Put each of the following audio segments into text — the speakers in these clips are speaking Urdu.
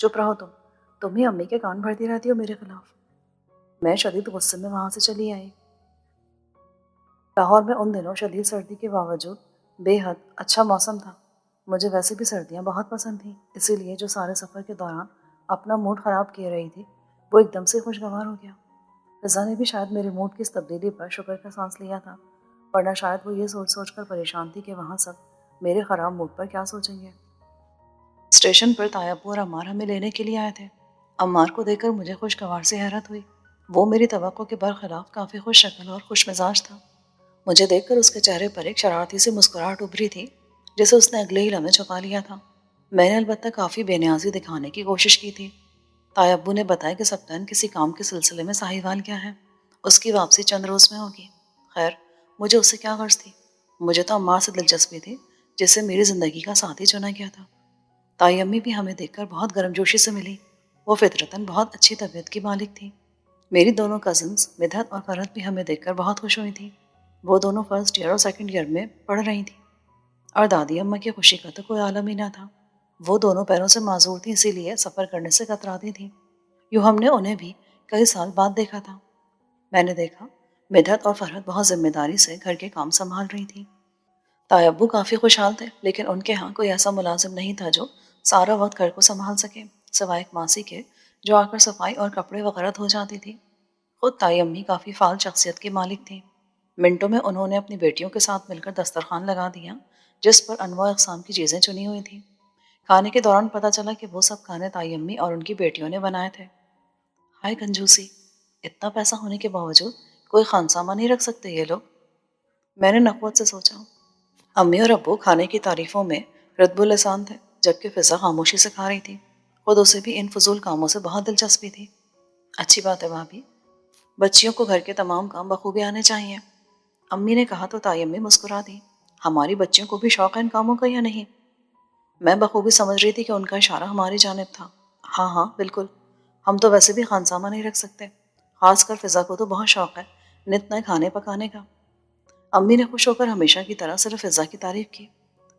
چپ رہو تم ہی امی کے کان بھرتی رہتی ہو میرے خلاف۔ میں شدید غصے میں وہاں سے چلی آئی۔ لاہور میں ان دنوں شدید سردی کے باوجود بے حد اچھا موسم تھا۔ مجھے ویسے بھی سردیاں بہت پسند تھیں، اسی لیے جو سارے سفر کے دوران اپنا موڈ خراب کیے رہی تھی وہ ایک دم سے خوشگوار ہو گیا۔ فضا نے بھی شاید میرے موڈ کی اس تبدیلی پر شکر کا سانس لیا تھا، ورنہ شاید وہ یہ سوچ سوچ کر پریشان تھی کہ وہاں سب میرے خراب موڈ پر کیا سوچیں گے۔ اسٹیشن پر طاہر ابو اور عمار ہمیں لینے کے لیے آئے تھے۔ عمار کو دیکھ کر مجھے خوشگوار سے حیرت ہوئی۔ وہ میری توقع کے برخلاف کافی خوش شکل اور خوش مزاج تھا۔ مجھے دیکھ کر اس کے چہرے پر ایک شرارتی سی مسکراہٹ ابھری تھی جسے اس نے اگلے ہی لمحے چھپا لیا تھا۔ میں نے البتہ کافی بے نیازی دکھانے کی کوشش کی تھی۔ طاہر ابو نے بتایا کہ سبتین کسی کام کے سلسلے میں ساہیوال گیا ہے، اس کی واپسی چند روز میں ہوگی۔ خیر، مجھے اس سے کیا غرض تھی؟ مجھے تو عمار سے دلچسپی تھی جسے میری زندگی کا ساتھی چنا گیا تھا۔ تائی امی بھی ہمیں دیکھ کر بہت گرم جوشی سے ملی۔ وہ فطرتاً بہت اچھی طبیعت کی مالک تھی۔ میری دونوں کزنز مدحت اور فرحت بھی ہمیں دیکھ کر بہت خوش ہوئی تھیں۔ وہ دونوں فرسٹ ایئر اور سیکنڈ ایئر میں پڑھ رہی تھیں، اور دادی اماں کی خوشی کا تو کوئی عالم ہی نہ تھا۔ وہ دونوں پیروں سے معذور تھیں، اسی لیے سفر کرنے سے کتراتی تھیں۔ یوں ہم نے انہیں بھی کئی سال بعد دیکھا تھا۔ میں نے دیکھا مدحت اور فرحت بہت ذمہ داری سے گھر کے کام سنبھال رہی تھیں۔ تائی ابو کافی خوشحال تھے، لیکن ان کے ہاں کوئی ایسا ملازم نہیں تھا جو سارا وقت گھر کو سنبھال سکے، سوائے ایک ماسی کے جو آ کر صفائی اور کپڑے وغیرہ دھو جاتی تھی۔ خود تائی امی کافی فعال شخصیت کی مالک تھیں۔ منٹوں میں انہوں نے اپنی بیٹیوں کے ساتھ مل کر دسترخوان لگا دیا، جس پر انواع اقسام کی چیزیں چنی ہوئی تھیں۔ کھانے کے دوران پتہ چلا کہ وہ سب کھانے تائی امی اور ان کی بیٹیوں نے بنائے تھے۔ ہائے کنجوسی! اتنا پیسہ ہونے کے باوجود کوئی خانسامہ نہیں رکھ سکتے یہ لوگ؟ میں نے نخوت سے سوچا۔ امی اور ابو کھانے کی تعریفوں میں رتب السان تھے، جبکہ فضا خاموشی سے کھا رہی تھی۔ خود اسے بھی ان فضول کاموں سے بہت دلچسپی تھی۔ اچھی بات ہے بھابھی، بچیوں کو گھر کے تمام کام بخوبی آنے چاہیے۔ امی نے کہا تو تائی امی مسکرا دی۔ ہماری بچیوں کو بھی شوق ہے ان کاموں کا یا نہیں؟ میں بخوبی سمجھ رہی تھی کہ ان کا اشارہ ہماری جانب تھا۔ ہاں ہاں بالکل، ہم تو ویسے بھی خانسامہ نہیں رکھ سکتے، خاص کر فضا کو تو بہت شوق ہے نت نئے کھانے پکانے کا۔ امی نے خوش ہو کر ہمیشہ کی طرح صرف فضا کی تعریف کی۔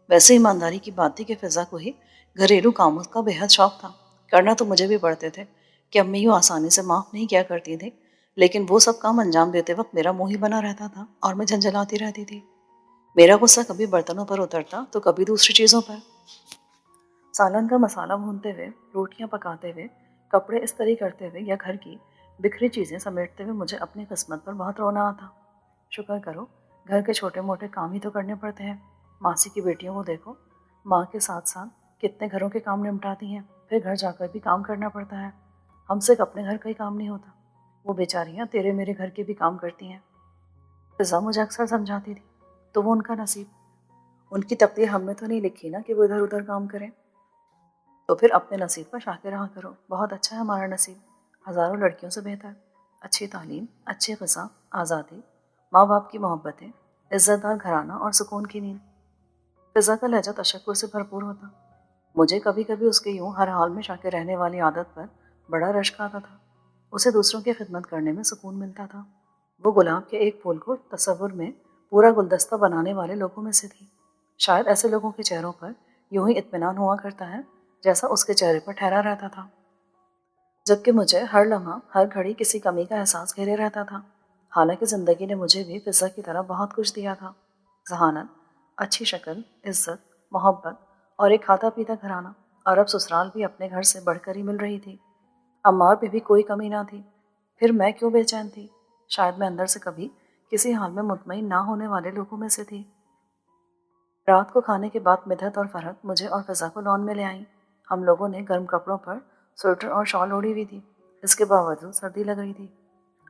ویسے ایمانداری کی بات تھی کہ فضا کو ہی گھریلو کاموں کا بے حد شوق تھا۔ کرنا تو مجھے بھی پڑتے تھے کہ امی یوں آسانی سے معاف نہیں کیا کرتی تھی، لیکن وہ سب کام انجام دیتے وقت میرا منہ ہی بنا رہتا تھا اور میں جھنجھلاتی رہتی تھی۔ میرا غصہ کبھی برتنوں پر اترتا تو کبھی دوسری چیزوں پر۔ سالن کا مسالہ بھونتے ہوئے، روٹیاں پکاتے ہوئے، کپڑے استری کرتے ہوئے یا گھر کی بکھری چیزیں سمیٹتے ہوئے مجھے اپنی قسمت پر بہت رونا آتا۔ شکر کرو گھر کے چھوٹے موٹے کام ہی تو کرنے پڑتے ہیں۔ ماسی کی بیٹیوں کو دیکھو، ماں کے ساتھ ساتھ کتنے گھروں کے کام نمٹاتی ہیں، پھر گھر جا کر بھی کام کرنا پڑتا ہے۔ ہم سے اپنے گھر کا ہی کام نہیں ہوتا، وہ بیچاریاں تیرے میرے گھر کے بھی کام کرتی ہیں۔ فضا مجھے اکثر سمجھاتی تھی تو وہ ان کا نصیب، ان کی تقدیر ہم نے تو نہیں لکھی نا کہ وہ ادھر ادھر کام کریں، تو پھر اپنے نصیب پر شاکر رہا کرو۔ بہت اچھا ہے ہمارا نصیب، ہزاروں لڑکیوں سے بہتر۔ اچھی تعلیم، اچھی غذا، آزادی، ماں باپ کی محبتیں، عزت دار گھرانہ اور سکون کی نیند۔ فضا کا لہجہ تشکر سے بھرپور ہوتا۔ مجھے کبھی کبھی اس کے یوں ہر حال میں شاکر رہنے والی عادت پر بڑا رشک آتا تھا۔ اسے دوسروں کی خدمت کرنے میں سکون ملتا تھا۔ وہ گلاب کے ایک پھول کو تصور میں پورا گلدستہ بنانے والے لوگوں میں سے تھی۔ شاید ایسے لوگوں کے چہروں پر یوں ہی اطمینان ہوا کرتا ہے جیسا اس کے چہرے پر ٹھہرا رہتا تھا، جبکہ مجھے ہر لمحہ ہر گھڑی کسی کمی کا احساس گھیرے رہتا تھا۔ حالانکہ زندگی نے مجھے بھی فضا کی طرح بہت کچھ دیا تھا، ذہانت، اچھی شکل، عزت، محبت اور ایک کھاتا پیتا گھرانہ، اور اب سسرال بھی اپنے گھر سے بڑھ کر ہی مل رہی تھی۔ عمار پہ بھی کوئی کمی نہ تھی، پھر میں کیوں بے چین تھی؟ شاید میں اندر سے کبھی کسی حال میں مطمئن نہ ہونے والے لوگوں میں سے تھی۔ رات کو کھانے کے بعد مدحت اور فرحت مجھے اور فضا کو لان میں لے آئیں۔ ہم لوگوں نے گرم کپڑوں پر سویٹر اور شال اوڑھی ہوئی تھی، اس کے باوجود سردی لگ رہی تھی۔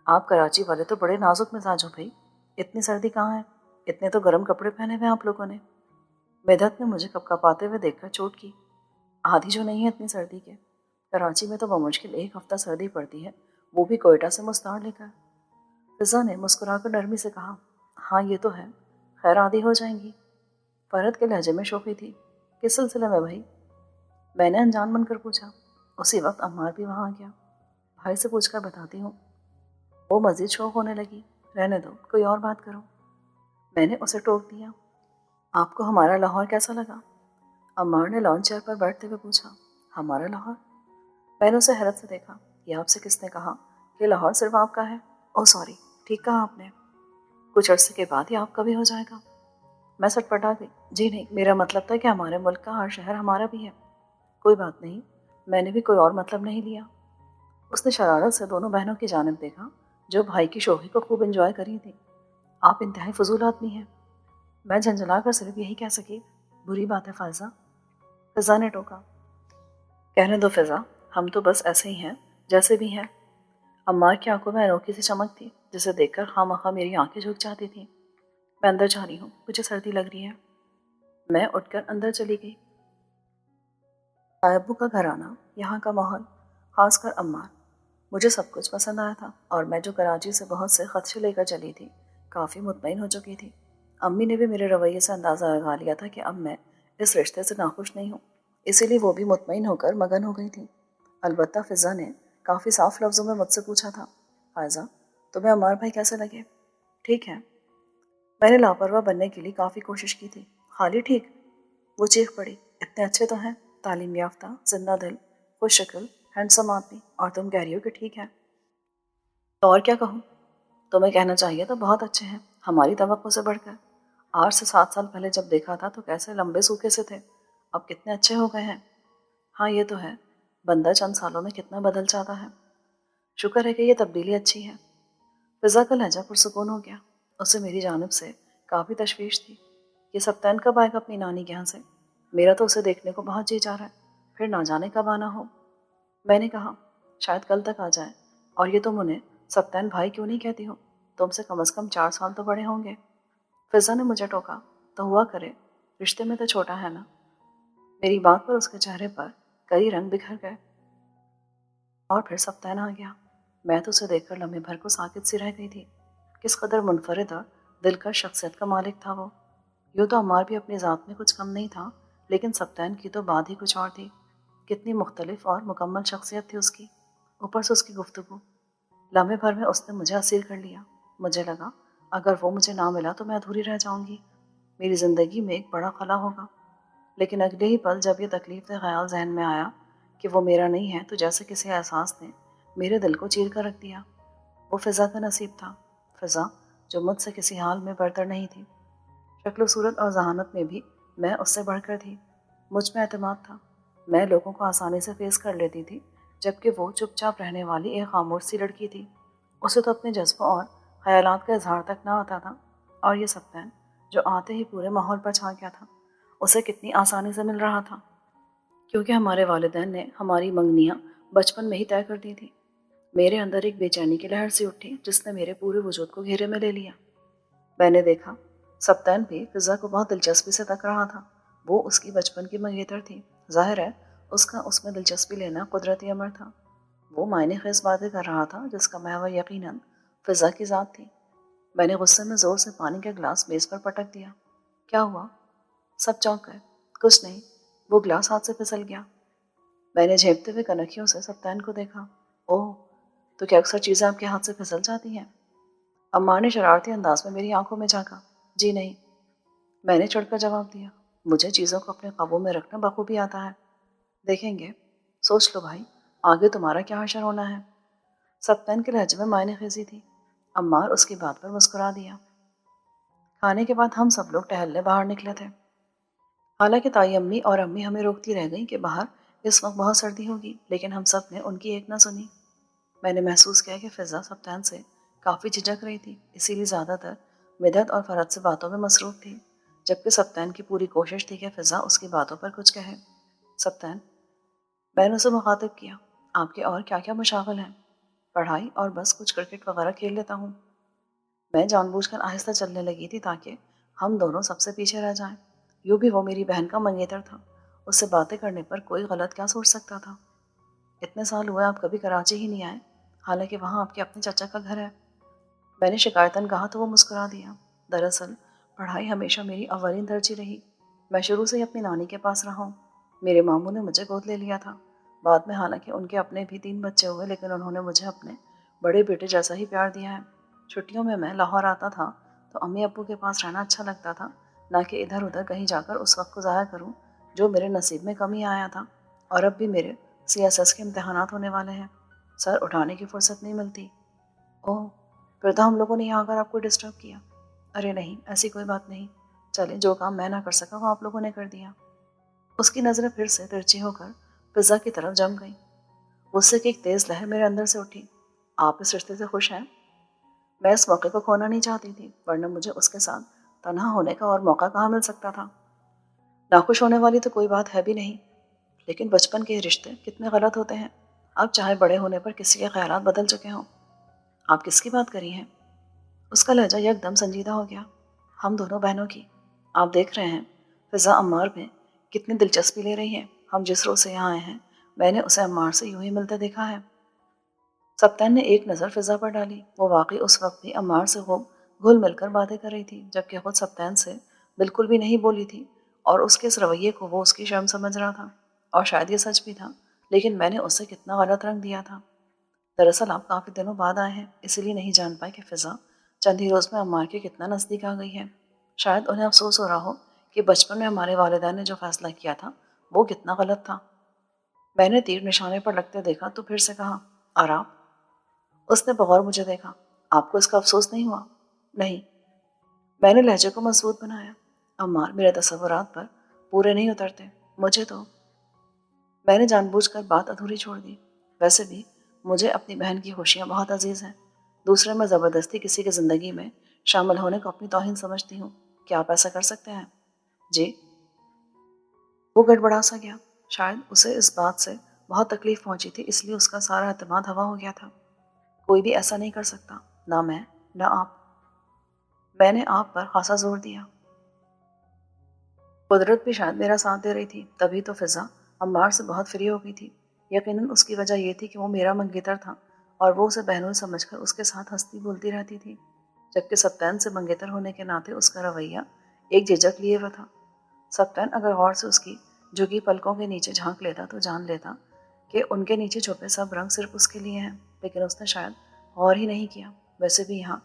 آپ کراچی والے تو بڑے نازک مزاج ہو بھائی، اتنی سردی کہاں ہے؟ اتنے تو گرم کپڑے پہنے ہوئے آپ لوگوں نے۔ مدحت نے مجھے کپ کپاتے ہوئے دیکھ کر چوٹ کی۔ آدھی جو نہیں ہے اتنی سردی کے، کراچی میں تو بمشکل ایک ہفتہ سردی پڑتی ہے، وہ بھی کوئٹہ سے مستعار لے کر۔ فضا نے مسکرا کر نرمی سے کہا، ہاں یہ تو ہے، خیر عادی ہو جائیں گی۔ فرحت کے لہجے میں شوخی تھی، کس سلسلے میں بھائی؟ میں نے انجان بن کر پوچھا۔ اسی وقت عمار بھی وہاں آ گیا۔ بھائی سے پوچھ کر بتاتی ہوں۔ وہ مزید شوق ہونے لگی، رہنے دو، کوئی اور بات کرو۔ میں نے اسے ٹوک دیا۔ آپ کو ہمارا لاہور کیسا لگا؟ عمار نے لان چیئر پر بیٹھتے ہوئے پوچھا۔ ہمارا لاہور؟ میں نے اسے حیرت سے دیکھا. یہ آپ سے کس نے کہا کہ لاہور صرف آپ کا ہے؟ اوہ سوری، ٹھیک کہا آپ نے. کچھ عرصے کے بعد یہ آپ کا بھی ہو جائے گا. میں سٹپٹا گئی. جی نہیں، میرا مطلب تھا کہ ہمارے ملک کا ہر شہر ہمارا بھی ہے. کوئی بات نہیں، میں نے بھی کوئی اور مطلب نہیں لیا. اس نے شرارت سے دونوں بہنوں کی جانب دیکھا جو بھائی کی شوخی کو خوب انجوائے کری تھی. آپ انتہائی فضول آدمی ہیں. میں جھنجھلا کر صرف یہی کہہ سکی. بری بات ہے فائزہ. فضا نے ٹوکا. کہنے دو فضا، ہم تو بس ایسے ہی ہیں جیسے بھی ہیں. عمار کی آنکھوں میں انوکھی سی چمک تھی جسے دیکھ کر خواہ مخواہ میری آنکھیں جھک جاتی تھیں. میں اندر جا رہی ہوں، مجھے سردی لگ رہی ہے. میں اٹھ کر اندر چلی گئی. ابو کا گھر آنا، یہاں کا ماحول، خاص کر عمار، مجھے سب کچھ پسند آیا تھا. اور میں جو کراچی سے بہت سے خدشے لے کر چلی تھی کافی مطمئن ہو چکی تھی. امی نے بھی میرے رویے سے اندازہ لگا لیا تھا کہ اب میں اس رشتے سے ناخوش نہیں ہوں، اسی لیے وہ بھی مطمئن ہو کر مگن ہو گئی تھی. البتہ فضا نے کافی صاف لفظوں میں مجھ سے پوچھا تھا، فائزہ تمہیں عمار بھائی کیسے لگے؟ ٹھیک ہے. میں نے لاپرواہ بننے کے لیے کافی کوشش کی تھی. خالی ٹھیک؟ وہ چیخ پڑی. اتنے اچھے تو ہیں، تعلیم یافتہ، زندہ دل، خوش شکل، ہینڈسم آدمی، اور تم کہہ رہی ہو کہ ٹھیک ہے. تو اور کیا کہوں؟ تمہیں کہنا چاہیے تو بہت اچھے ہیں، ہماری توقع سے بڑھ کر. 8 سے 7 سال پہلے جب دیکھا تھا تو کیسے لمبے سوکھے سے تھے، اب کتنے اچھے ہو گئے ہیں. ہاں یہ تو ہے، بندہ چند سالوں میں کتنا بدل جاتا ہے. شکر ہے کہ یہ تبدیلی اچھی ہے. فضا کا لہجہ پرسکون ہو گیا. اسے میری جانب سے کافی تشویش تھی. یہ سبتین کب آئے گا اپنی نانی کے یہاں سے؟ میرا تو اسے دیکھنے کو بہت جی جا رہا ہے، پھر نہ جانے کب آنا ہو. میں نے کہا شاید کل تک آ جائے. اور یہ تم انہیں سبتین بھائی کیوں نہیں کہتی ہو؟ تم سے کم از کم 4 سال تو بڑے ہوں گے. فضا نے مجھے ٹوکا. تو ہوا کرے، رشتے میں تو چھوٹا ہے نا. میری بات پر اس کے چہرے پر کئی رنگ بکھر گئے. اور پھر سبتین آ گیا. میں تو اسے دیکھ کر لمحے بھر کو ساکت سی رہ گئی تھی. کس قدر منفرد اور دلکش شخصیت کا مالک تھا وہ. یوں تو عمار بھی اپنی ذات میں کچھ کم نہیں تھا، لیکن سبتین کی تو بات ہی کچھ اور تھی. کتنی مختلف اور مکمل شخصیت تھی اس کی. اوپر سے اس کی گفتگو. لمحے بھر میں اس نے مجھے اسیر کر لیا. مجھے لگا اگر وہ مجھے نہ ملا تو میں ادھوری رہ جاؤں گی، میری زندگی میں ایک بڑا خلا ہوگا. لیکن اگلے ہی پل جب یہ تکلیف دہ خیال ذہن میں آیا کہ وہ میرا نہیں ہے تو جیسے کسی احساس نے میرے دل کو چیر کر رکھ دیا. وہ فضا کا نصیب تھا، فضا جو مجھ سے کسی حال میں برتر نہیں تھی. شکل و صورت اور ذہانت میں بھی میں اس سے بڑھ کر تھی. مجھ میں اعتماد تھا. میں لوگوں کو آسانی سے فیس کر لیتی تھی، جبکہ وہ چپ چاپ رہنے والی ایک خاموش سی لڑکی تھی. اسے تو اپنے جذبوں اور خیالات کا اظہار تک نہ آتا تھا. اور یہ سبتین جو آتے ہی پورے ماحول پر چھا گیا تھا، اسے کتنی آسانی سے مل رہا تھا، کیونکہ ہمارے والدین نے ہماری منگنیاں بچپن میں ہی طے کر دی تھی. میرے اندر ایک بے چینی کی لہر سی اٹھی جس نے میرے پورے وجود کو گھیرے میں لے لیا. میں نے دیکھا سبتین بھی فضا کو بہت دلچسپی سے تک رہا تھا. وہ اس کی بچپن کی منگیتر تھی. ظاہر ہے اس کا اس میں دلچسپی لینا قدرتی امر تھا. وہ معنی خیز باتیں کر رہا تھا جس کا محور یقیناً فضا کی ذات تھی. میں نے غصے میں زور سے پانی کا گلاس میز پر پٹک دیا. کیا ہوا؟ سب چونک گئے. کچھ نہیں، وہ گلاس ہاتھ سے پھسل گیا. میں نے جھیپتے ہوئے کنکھیوں سے سبتین کو دیکھا. اوہ، تو کیا اکثر چیزیں آپ کے ہاتھ سے پھسل جاتی ہیں؟ عمار نے شرارتی انداز میں میری آنکھوں میں جھانکا. جی نہیں، میں نے چڑھ کر جواب دیا. مجھے چیزوں کو اپنے قابو میں رکھنا بخوبی آتا ہے. دیکھیں گے، سوچ لو بھائی، آگے تمہارا کیا حشر ہونا ہے. سبتین کے لہجے میں معنی خیزی تھی. عمار اس کی بات پر مسکرا دیا. کھانے کے بعد ہم سب لوگ ٹہلنے باہر نکلے تھے. حالانکہ تائی امی اور امی ہمیں روکتی رہ گئیں کہ باہر اس وقت بہت سردی ہوگی، لیکن ہم سب نے ان کی ایک نہ سنی. میں نے محسوس کیا کہ فضا سبتین سے کافی جھجک رہی تھی، اسی لیے زیادہ تر مدحت اور فرحت سے باتوں میں مصروف تھی، جبکہ سبتین کی پوری کوشش تھی کہ فضا اس کی باتوں پر کچھ کہے. سبتین، میں نے اسے مخاطب کیا، آپ کے اور کیا کیا مشاغل ہیں؟ پڑھائی اور بس کچھ کرکٹ وغیرہ کھیل لیتا ہوں. میں جان بوجھ کر آہستہ چلنے لگی تھی تاکہ ہم دونوں سب سے پیچھے رہ جائیں. یوں بھی وہ میری بہن کا منگیتر تھا، اس سے باتیں کرنے پر کوئی غلط کیا سوچ سکتا تھا. اتنے سال ہوئے آپ کبھی کراچی ہی نہیں آئے، حالانکہ وہاں آپ کے اپنے چچا کا گھر ہے. میں نے شکایتاً کہا تو وہ مسکرا دیا. دراصل پڑھائی ہمیشہ میری اولین ترجیح رہی. میں شروع سے ہی اپنی نانی کے پاس رہا ہوں. میرے ماموں نے مجھے گود لے لیا تھا. بعد میں حالانکہ ان کے اپنے بھی 3 بچے ہوئے، لیکن انہوں نے مجھے اپنے بڑے بیٹے جیسا ہی پیار دیا ہے. چھٹیوں میں لاہور آتا تھا تو امی ابو کے پاس رہنا اچھا لگتا تھا، نہ کہ ادھر ادھر کہیں جا کر اس وقت کو ضائع کروں جو میرے نصیب میں کمی آیا تھا. اور اب بھی میرے CSS کے امتحانات ہونے والے ہیں، سر اٹھانے کی فرصت نہیں ملتی۔ اوہ، پھر تو ہم لوگوں نے یہاں کر آپ کو ڈسٹرب کیا۔ ارے نہیں، ایسی کوئی بات نہیں، چلیں جو کام میں نہ کر سکا وہ آپ لوگوں نے کر دیا۔ اس کی نظریں پھر سے ترچھی ہو کر فضا کی طرف جم گئیں۔ غصے کی ایک تیز لہر میرے اندر سے اٹھی۔ آپ اس رشتے سے خوش ہیں؟ میں اس موقع کو کھونا نہیں چاہتی تھی، ورنہ مجھے اس کے ساتھ تنہا ہونے کا اور موقع کہاں مل سکتا تھا۔ ناخوش ہونے والی تو کوئی بات ہے بھی نہیں، لیکن بچپن کے رشتے کتنے غلط ہوتے ہیں، اب چاہے بڑے ہونے پر کسی کے خیالات بدل چکے ہوں۔ آپ کس کی بات کری ہیں؟ اس کا لہجہ یکدم سنجیدہ ہو گیا۔ ہم دونوں بہنوں کی۔ آپ دیکھ رہے ہیں فضا عمار میں کتنی دلچسپی لے رہی ہے۔ ہم جس روز سے یہاں آئے ہیں میں نے اسے عمار سے یوں ہی ملتے دیکھا ہے۔ سبتین نے ایک نظر فضا پر ڈالی۔ وہ واقعی اس وقت بھی عمار سے خوب گھل مل کر باتیں کر رہی تھی، جبکہ خود سبتین سے بالکل بھی نہیں بولی تھی، اور اس کے اس رویے کو وہ اس کی شرم سمجھ رہا تھا، اور شاید یہ سچ بھی تھا، لیکن میں نے اسے کتنا غلط رنگ دیا تھا۔ دراصل آپ کافی دنوں بعد آئے ہیں، اسی لیے نہیں جان پائے کہ فضا چند ہی روز میں عمار کے کتنا نزدیک آ گئی ہے۔ شاید انہیں افسوس ہو رہا ہو کہ بچپن میں ہمارے والدین نے جو فیصلہ کیا تھا وہ کتنا غلط تھا۔ میں نے تیر نشانے پر لگتے دیکھا تو پھر سے کہا، اور آپ؟ اس نے بغور مجھے دیکھا۔ آپ کو اس کا افسوس نہیں ہوا؟ نہیں۔ میں نے لہجے کو مضبوط بنایا۔ عمار میرے تصورات پر پورے نہیں اترتے، مجھے تو۔ میں نے جان بوجھ کر بات ادھوری چھوڑ دی۔ ویسے بھی مجھے اپنی بہن کی خوشیاں بہت عزیز ہیں، دوسرے میں زبردستی کسی کی زندگی میں شامل ہونے کو اپنی توہین سمجھتی ہوں۔ کیا آپ ایسا کر سکتے ہیں؟ جی۔ وہ گڑبڑا سا گیا۔ شاید اسے اس بات سے بہت تکلیف پہنچی تھی، اس لیے اس کا سارا اعتماد ہوا ہو گیا تھا۔ کوئی بھی ایسا نہیں کر سکتا، نہ میں نہ آپ۔ میں نے آپ پر خاصا زور دیا۔ قدرت بھی شاید میرا ساتھ دے رہی تھی، تبھی تو فضا عمار سے بہت فری ہو گئی تھی۔ یقیناً اس کی وجہ یہ تھی کہ وہ میرا منگیتر تھا، اور وہ اسے بہنوئی سمجھ کر اس کے ساتھ ہنستی بولتی رہتی تھی، جبکہ سبتین سے منگیتر ہونے کے ناطے اس کا رویہ ایک جھجک لیے ہوا تھا۔ سبتین اگر غور سے اس کی جھکی پلکوں کے نیچے جھانک لیتا تو جان لیتا کہ ان کے نیچے چھپے سب رنگ صرف اس کے لیے ہیں، لیکن اس نے شاید غور ہی نہیں کیا۔ ویسے بھی یہاں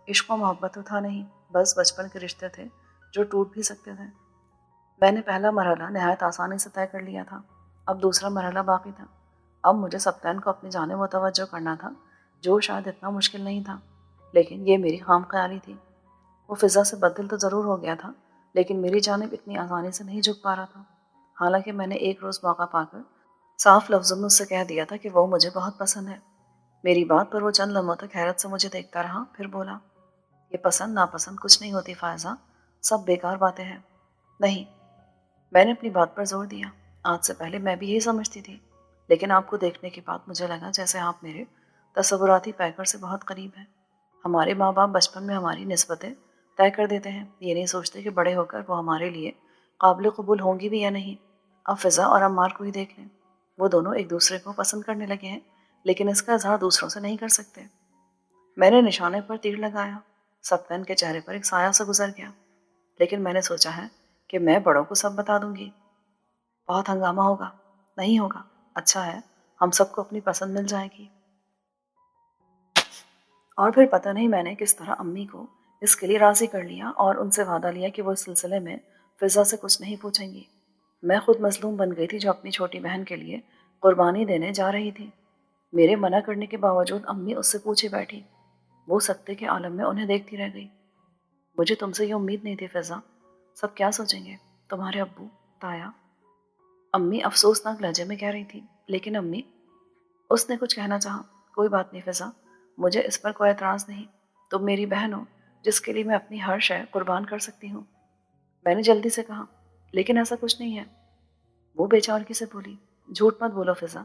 عشق و محبت تو تھا نہیں، بس بچپن کے رشتے تھے جو ٹوٹ بھی سکتے تھے۔ میں نے پہلا مرحلہ نہایت آسانی سے طے کر لیا تھا، اب دوسرا مرحلہ باقی تھا۔ اب مجھے سبتین کو اپنی جانب متوجہ کرنا تھا، جو شاید اتنا مشکل نہیں تھا، لیکن یہ میری خام خیالی تھی۔ وہ فضا سے بدل تو ضرور ہو گیا تھا، لیکن میری جانب اتنی آسانی سے نہیں جھک پا رہا تھا۔ حالانکہ میں نے ایک روز موقع پا کر صاف لفظوں میں اس سے کہہ دیا تھا کہ وہ مجھے بہت پسند ہے۔ میری بات پر وہ چند لمحوں تک حیرت سے مجھے دیکھتا رہا، پھر بولا، یہ پسند ناپسند کچھ نہیں ہوتی فائزہ، سب بیکار باتیں ہیں۔ نہیں، میں نے اپنی بات پر زور دیا۔ آج سے پہلے میں بھی یہی سمجھتی تھی، لیکن آپ کو دیکھنے کے بعد مجھے لگا جیسے آپ میرے تصوراتی پیکر سے بہت قریب ہیں۔ ہمارے ماں باپ بچپن میں ہماری نسبتیں طے کر دیتے ہیں، یہ نہیں سوچتے کہ بڑے ہو کر وہ ہمارے لیے قابل قبول ہوں گی بھی یا نہیں۔ اب فضا اور عمار کو ہی دیکھ لیں، وہ دونوں ایک دوسرے کو پسند کرنے لگے ہیں، لیکن اس کا اظہار دوسروں سے نہیں کر سکتے۔ میں نے نشانے پر تیر لگایا۔ سبتین کے چہرے پر ایک سایہ سے گزر گیا، لیکن میں نے سوچا ہے کہ میں بڑوں کو سب بتا دوں گی، بہت ہنگامہ ہوگا۔ نہیں ہوگا، اچھا ہے، ہم سب کو اپنی پسند مل جائے گی۔ اور پھر پتہ نہیں میں نے کس طرح امی کو اس کے لیے راضی کر لیا اور ان سے وعدہ لیا کہ وہ اس سلسلے میں فضا سے کچھ نہیں پوچھیں گی۔ میں خود مظلوم بن گئی تھی جو اپنی چھوٹی بہن کے لیے قربانی دینے جا رہی تھی۔ میرے منع کرنے کے باوجود امی اس سے پوچھے بیٹھی۔ وہ سکتے کے عالم میں انہیں دیکھتی رہ گئی۔ مجھے تم سے یہ امید نہیں تھی فضا، سب کیا سوچیں گے، تمہارے ابو، تایا؟ امی افسوسناک لہجے میں کہہ رہی تھی۔ لیکن امی، اس نے کچھ کہنا چاہا۔ کوئی بات نہیں فضا، مجھے اس پر کوئی اعتراض نہیں، تم میری بہن ہو جس کے لیے میں اپنی ہر شے قربان کر سکتی ہوں۔ میں نے جلدی سے کہا، لیکن ایسا کچھ نہیں ہے۔ وہ بے چارگی سے بولی، جھوٹ مت بولو فضا،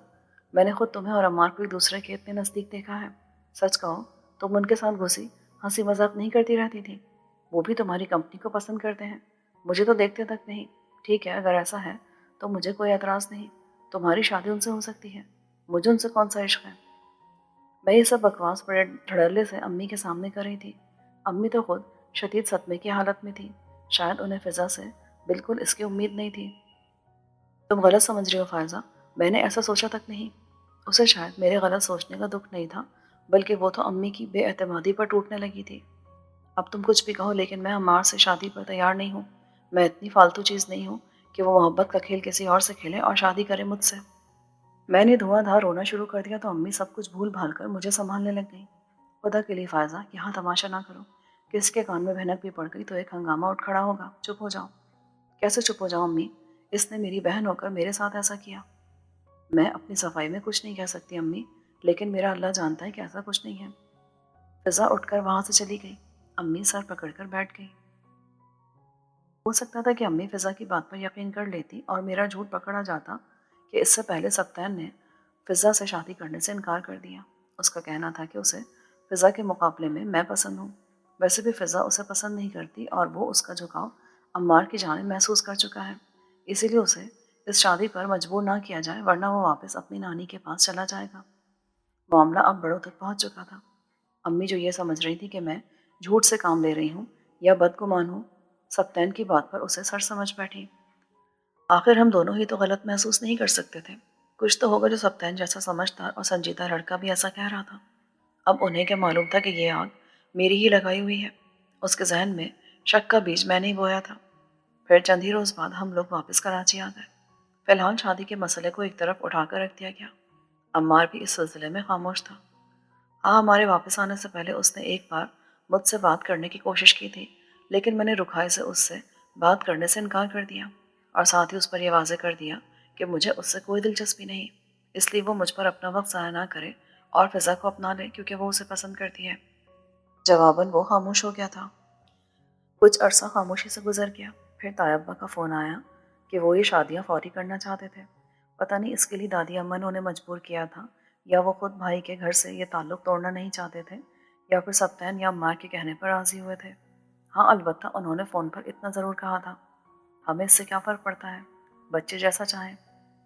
میں نے خود تمہیں اور عمار کو ایک دوسرے کے اتنے نزدیک دیکھا ہے۔ سچ کہو، تم ان کے ساتھ گھسی ہنسی مذاق نہیں کرتی رہتی تھی؟ وہ بھی تمہاری کمپنی کو پسند کرتے ہیں، مجھے تو دیکھتے تک نہیں۔ ٹھیک ہے، اگر ایسا ہے تو مجھے کوئی اعتراض نہیں، تمہاری شادی ان سے ہو سکتی ہے، مجھے ان سے کون سا عشق ہے؟ میں یہ سب بکواس بڑے دھڑلے سے امی کے سامنے کر رہی تھی۔ امی تو خود شدید صدمے کی حالت میں تھی، شاید انہیں فضا سے بالکل اس کی امید نہیں تھی۔ تم غلط سمجھ رہی ہو فائزہ، میں نے ایسا سوچا تک نہیں۔ اسے شاید میرے غلط سوچنے کا دکھ نہیں تھا، بلکہ وہ تو امی کی بے اعتمادی پر ٹوٹنے لگی تھی۔ اب تم کچھ بھی کہو، لیکن میں عمار سے شادی پر تیار نہیں ہوں۔ میں اتنی فالتو چیز نہیں ہوں کہ وہ محبت کا کھیل کسی اور سے کھیلے اور شادی کرے مجھ سے۔ میں نے دھواں دھار رونا شروع کر دیا تو امی سب کچھ بھول بھال کر مجھے سنبھالنے لگ گئیں۔ خدا کے لیے فائزہ یہاں تماشا نہ کرو، کسی کے کان میں بھنک بھی پڑ گئی تو ایک ہنگامہ اٹھ کھڑا ہوگا، چپ ہو جاؤ۔ کیسے چپ ہو جاؤ امی؟ اس نے میری بہن ہو کر میرے ساتھ ایسا کیا۔ میں اپنی صفائی میں کچھ نہیں کہہ سکتی امی، لیکن میرا اللہ جانتا ہے کہ ایسا کچھ نہیں ہے۔ فضا اٹھ کر وہاں سے چلی گئی۔ امی سر پکڑ کر بیٹھ گئی۔ ہو سکتا تھا کہ امی فضا کی بات پر یقین کر لیتی اور میرا جھوٹ پکڑا جاتا کہ اس سے پہلے سبطین نے فضا سے شادی کرنے سے انکار کر دیا۔ اس کا کہنا تھا کہ اسے فضا کے مقابلے میں پسند ہوں۔ ویسے بھی فضا اسے پسند نہیں کرتی اور وہ اس کا جھکاؤ عمار کی جانب محسوس کر چکا ہے، اسی لیے اسے اس شادی پر مجبور نہ کیا جائے ورنہ وہ واپس اپنی نانی کے پاس چلا جائے گا۔ معاملہ اب بڑوں تک پہنچ چکا تھا۔ امی جو یہ سمجھ رہی تھی کہ میں جھوٹ سے کام لے رہی ہوں یا بدگمان ہوں، سبطین کی بات پر اسے سر سمجھ بیٹھی۔ آخر ہم دونوں ہی تو غلط محسوس نہیں کر سکتے تھے، کچھ تو ہوگا جو سبطین جیسا سمجھدار اور سنجیدہ لڑکا بھی ایسا کہہ رہا تھا۔ اب انہیں کیا معلوم تھا کہ یہ آگ میری ہی لگائی ہوئی ہے۔ اس کے ذہن میں شک کا بیج میں نے بویا تھا۔ پھر چند ہی روز بعد ہم لوگ واپس کراچی آ گئے۔ فی الحال شادی کے مسئلے کو ایک طرف اٹھا کر رکھ دیا گیا۔ عمار بھی اس سلسلے میں خاموش تھا۔ ہاں، ہمارے واپس آنے سے پہلے اس نے ایک بار مجھ سے بات کرنے کی کوشش کی تھی، لیکن میں نے رکھائی سے اس سے بات کرنے سے انکار کر دیا اور ساتھ ہی اس پر یہ واضح کر دیا کہ مجھے اس سے کوئی دلچسپی نہیں، اس لیے وہ مجھ پر اپنا وقت ضائع نہ کرے اور فضا کو اپنا لے کیونکہ وہ اسے پسند کرتی ہے۔ جواباً وہ خاموش ہو گیا تھا۔ کچھ عرصہ خاموشی سے گزر گیا، پھر طیبہ کا فون آیا کہ وہ یہ شادیاں فوری کرنا چاہتے تھے۔ پتہ نہیں اس کے لیے دادی اماں نے انہیں مجبور کیا تھا یا وہ خود بھائی کے گھر سے یہ تعلق توڑنا نہیں چاہتے تھے یا پھر سبطین یا عمار کے کہنے پر راضی ہوئے تھے۔ ہاں، البتہ انہوں نے فون پر اتنا ضرور کہا تھا، ہمیں اس سے کیا فرق پڑتا ہے، بچے جیسا چاہیں،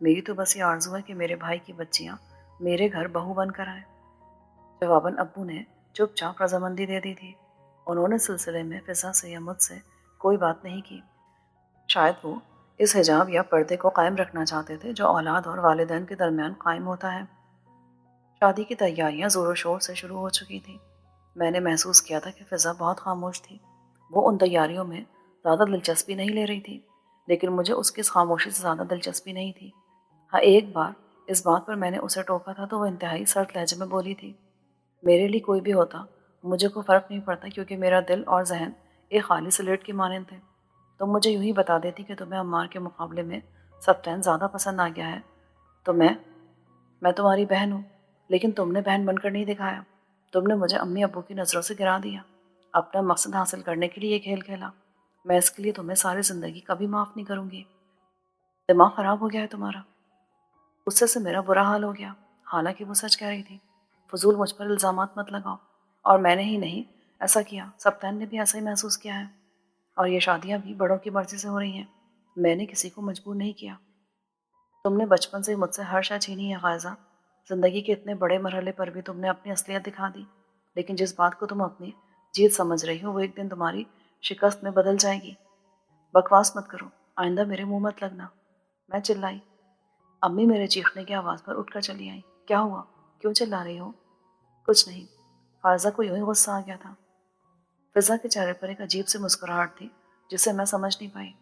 میری تو بس یہ آرزو ہے کہ میرے بھائی کی بچیاں میرے گھر بہو بن کر آئیں۔ جواباً ابو نے چپ چاپ رضامندی دے دی تھی۔ انہوں نے سلسلے میں فضا سے یا مجھ سے کوئی بات نہیں کی۔ شاید وہ اس حجاب یا پردے کو قائم رکھنا چاہتے تھے جو اولاد اور والدین کے درمیان قائم ہوتا ہے۔ شادی کی تیاریاں زور و شور سے شروع ہو چکی تھیں۔ میں نے محسوس کیا تھا کہ فضا بہت خاموش تھی۔ وہ ان تیاریوں میں زیادہ دلچسپی نہیں لے رہی تھی، لیکن مجھے اس کی اس خاموشی سے زیادہ دلچسپی نہیں تھی۔ ہاں، ایک بار اس بات پر میں نے اسے ٹوکا تھا تو وہ انتہائی سرد لہجے میں بولی تھی، میرے لیے کوئی بھی ہوتا، مجھے کوئی فرق نہیں پڑتا کیونکہ میرا دل اور ذہن ایک خالی سلیٹ کی مانند تھے۔ تم مجھے یوں ہی بتا دیتی کہ تمہیں عمار کے مقابلے میں سبطین زیادہ پسند آ گیا ہے تو میں تمہاری بہن ہوں، لیکن تم نے بہن بن کر نہیں دکھایا۔ تم نے مجھے امی ابو کی نظروں سے گرا دیا، اپنا مقصد حاصل کرنے کے لیے یہ کھیل کھیلا۔ میں اس کے لیے تمہیں ساری زندگی کبھی معاف نہیں کروں گی۔ دماغ خراب ہو گیا ہے تمہارا؟ غصے سے میرا برا حال ہو گیا، حالانکہ وہ سچ کہہ رہی تھی۔ فضول مجھ پر الزامات مت لگاؤ، اور میں نے ہی نہیں ایسا کیا، سبطین نے بھی ایسا ہی محسوس کیا ہے، اور یہ شادیاں بھی بڑوں کی مرضی سے ہو رہی ہیں، میں نے کسی کو مجبور نہیں کیا۔ تم نے بچپن سے مجھ سے ہر شے چھینی ہے غائزہ، زندگی کے اتنے بڑے مرحلے پر بھی تم نے اپنی اصلیت دکھا دی، لیکن جس بات کو تم اپنی جیت سمجھ رہی ہو وہ ایک دن تمہاری شکست میں بدل جائے گی۔ بکواس مت کرو، آئندہ میرے منہ مت لگنا۔ میں چلائی۔ امی میرے چیخنے کی آواز پر اٹھ کر چلی آئیں۔ کیا ہوا؟ کیوں چلا رہی ہو؟ کچھ نہیں۔ فائزہ کو یوں ہی غصہ آ گیا تھا۔ فضا کے چہرے پر ایک عجیب سی مسکراہٹ تھی جسے میں سمجھ نہیں پائی۔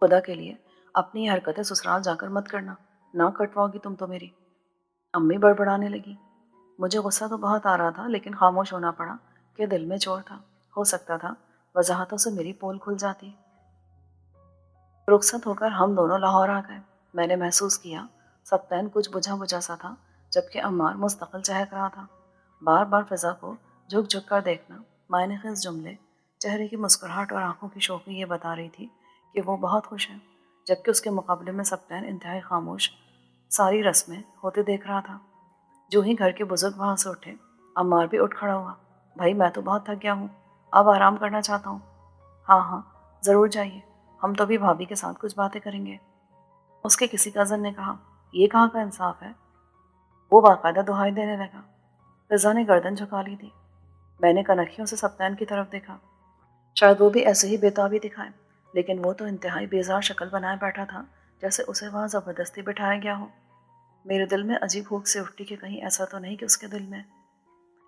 خدا کے لیے اپنی یہ حرکتیں سسرال جا کر مت کرنا، نہ کٹواؤ گی تم تو میری۔ امی بڑبڑانے لگی۔ مجھے غصہ تو بہت آ رہا تھا لیکن خاموش ہونا پڑا کہ دل میں چور تھا، ہو سکتا تھا وضاحتوں سے میری پول کھل جاتی۔ رخصت ہو کر ہم دونوں لاہور آ گئے۔ میں نے محسوس کیا سبطین کچھ بجھا بجھا سا تھا جبکہ عمار مستقل چہک رہا تھا۔ بار بار فضا کو جھک جھک کر دیکھنا، معنی خیز جملے، چہرے کی مسکراہٹ اور آنکھوں کی شوخی یہ بتا رہی تھی کہ وہ بہت خوش ہے، جبکہ اس کے مقابلے میں سبطین انتہائی خاموش ساری رسمیں ہوتے دیکھ رہا تھا۔ جو ہی گھر کے بزرگ وہاں سے اٹھے، عمار بھی اٹھ کھڑا ہوا۔ بھائی، میں تو بہت تھک گیا ہوں، اب آرام کرنا چاہتا ہوں۔ ہاں ہاں، ضرور جائیے، ہم تو بھی بھابھی کے ساتھ کچھ باتیں کریں گے۔ اس کے کسی کزن نے کہا، یہ کہاں کا انصاف ہے؟ وہ باقاعدہ دہائی دینے لگا۔ فضا نے گردن جھکا لی تھی۔ میں نے کنکھیوں سے سبطین کی طرف دیکھا، شاید وہ بھی ایسے ہی بےتابی دکھائے، لیکن وہ تو انتہائی بیزار شکل بنائے بیٹھا تھا جیسے اسے وہاں زبردستی بٹھایا گیا ہو۔ میرے دل میں عجیب بھوک سے اٹھتی کہ کہیں ایسا تو نہیں کہ اس کے دل میں۔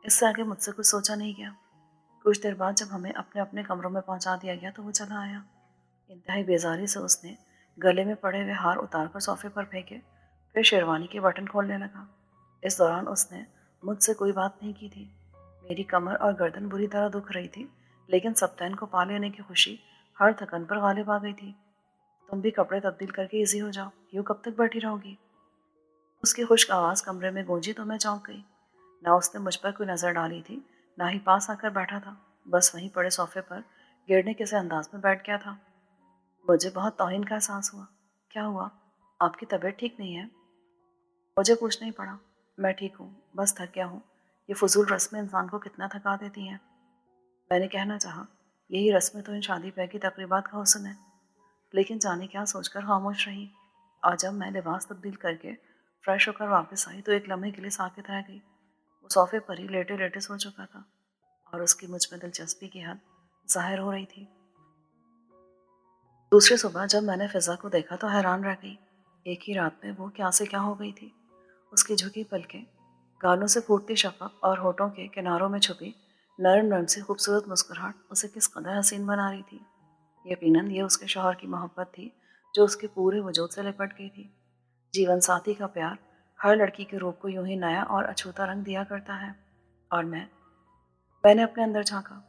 اس سے آگے مجھ سے کچھ سوچا نہیں گیا۔ کچھ دیر بعد جب ہمیں اپنے اپنے کمروں میں پہنچا دیا گیا تو وہ چلا آیا۔ انتہائی بیزاری سے اس نے گلے میں پڑے ہوئے ہار اتار کر صوفے پر پھینکے پھر شیروانی کے بٹن کھولنے لگا۔ اس دوران اس نے مجھ سے کوئی بات نہیں کی تھی۔ میری کمر اور گردن بری طرح دکھ رہی تھی، لیکن سبطین کو پا لینے کی خوشی ہر تھکن پر غالب آ گئی تھی۔ تم بھی کپڑے تبدیل کر کے ایزی ہو جاؤ، یوں کب تک بیٹھی رہو گی؟ اس کی خشک آواز کمرے میں گونجی تو میں چونک گئی۔ نہ اس نے مجھ پر کوئی نظر ڈالی تھی، نہ ہی پاس آ کر بیٹھا تھا، بس وہیں پڑے صوفے پر گرنے کے سے انداز میں بیٹھ گیا تھا۔ مجھے بہت توہین کا احساس ہوا۔ کیا ہوا؟ آپ کی طبیعت ٹھیک نہیں ہے؟ مجھے پوچھنا ہی پڑا۔ میں ٹھیک ہوں، بس تھک گیا ہوں۔ یہ فضول رسمیں انسان کو کتنا تھکا دیتی ہیں۔ میں نے کہنا چاہا، یہی رسمیں تو ان شادی بیاہ کی تقریبات کا حسن ہے، لیکن جانے کیا سوچ کر خاموش رہی۔ اور جب میں لباس تبدیل کر کے فریش ہو کر واپس آئی تو ایک لمحے کے لیے ساکت رہ گئی۔ وہ صوفے پر ہی لیٹے لیٹے سو چکا تھا، اور اس کی مجھ میں دلچسپی کی حد ظاہر ہو رہی تھی۔ دوسری صبح جب میں نے فضا کو دیکھا تو حیران رہ گئی۔ ایک ہی رات میں وہ کیا سے کیا ہو گئی تھی۔ اس کی جھکی پلکیں، گالوں سے پھوٹتی شفق اور ہونٹوں کے کناروں میں چھپی نرم نرم سی خوبصورت مسکراہٹ اسے کس قدر حسین بنا رہی تھی۔ یقیناً یہ اس کے شوہر کی محبت تھی جو اس کے پورے وجود سے لپٹ گئی تھی۔ جیون ساتھی کا پیار ہر لڑکی کے روپ کو یوں ہی نیا اور اچھوتا رنگ دیا کرتا ہے۔ اور میں نے اپنے اندر جھانکا۔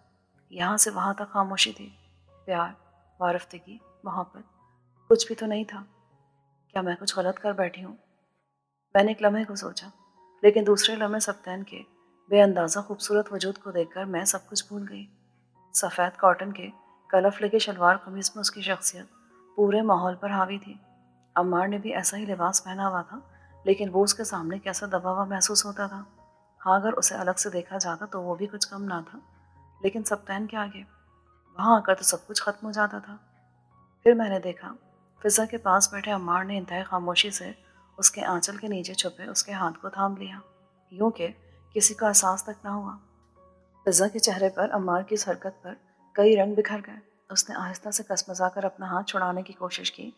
یہاں سے وہاں تک خاموشی تھی۔ پیار، وارفتگی، محبت، کچھ بھی تو نہیں تھا۔ کیا میں کچھ غلط کر بیٹھی ہوں؟ میں نے ایک لمحے کو سوچا، لیکن دوسرے لمحے سبطین کے بے اندازہ خوبصورت وجود کو دیکھ کر میں سب کچھ بھول گئی۔ سفید کاٹن کے کلف لگے شلوار قمیض میں اس کی شخصیت پورے ماحول پر حاوی تھی۔ عمار نے بھی ایسا ہی لباس پہنا ہوا تھا، لیکن وہ اس کے سامنے کیسا دبا ہوا محسوس ہوتا تھا۔ ہاں، اگر اسے الگ سے دیکھا جاتا تو وہ بھی کچھ کم نہ تھا، لیکن سبطین کے آگے وہاں آ کر تو سب کچھ ختم ہو جاتا تھا۔ پھر میں نے دیکھا، فضا کے پاس بیٹھے عمار نے انتہائی خاموشی سے اس کے آنچل کے نیچے چھپے اس کے ہاتھ کو تھام لیا، یوں کہ کسی کو احساس تک نہ ہوا۔ فضا کے چہرے پر عمار کی اس حرکت پر کئی رنگ بکھر گئے۔ اس نے آہستہ سے کسمسا کر اپنا ہاتھ چھڑانے کی کوشش کی،